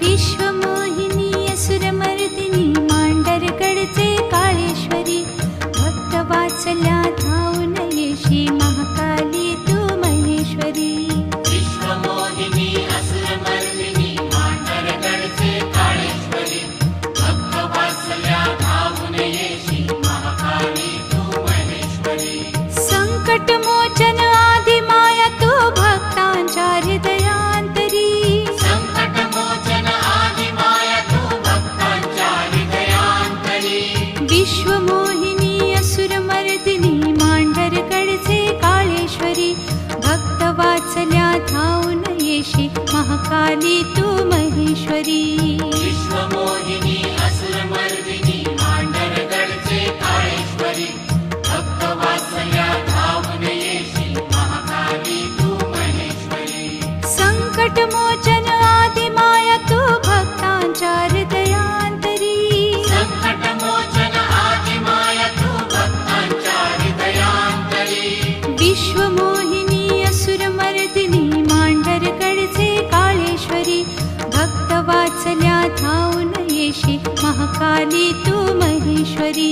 विश्वमोहिनी असुरमर्दिनी मांडरगडचे काळेश्वरी भक्तवात्सल्या धावून येशी महाकाली तू महेश्वरी विश्वमोहिनी असुरमर्दिनी मांडरगडचे काळेश्वरी भक्तवात्सल्या धावून येशी महाकाली तू महेश्वरी संकटमोचन आदिमाया तू भक्तांच्या हृदयांतरी संकटमोचन आदिमाया तू भक्तांच्या हृदयांतरी विश्वमोहिनी असुरमर्दिनी मांडरगडचे काळेश्वरी भक्तवात्सल्या धावून येशी महाकाली तू महेश्वरी विश्वमोहिनी असुरमर्दिनी मांडरगडचे काळेश्वरी भक्तवात्सल्या धावून येशी महाकाली तू महेश्वरी संकटमोचन आदिमाया तू भक्तांच्या हृदयांतरी संकटमोचन आदिमाया तू भक्तांच्या हृदयांतरी विश्वमोहिनी असुरमर्दिनी मांडरगडचे काळेश्वरी भक्तवात्सल्या धावून येशी महाकाली तू महेश्वरी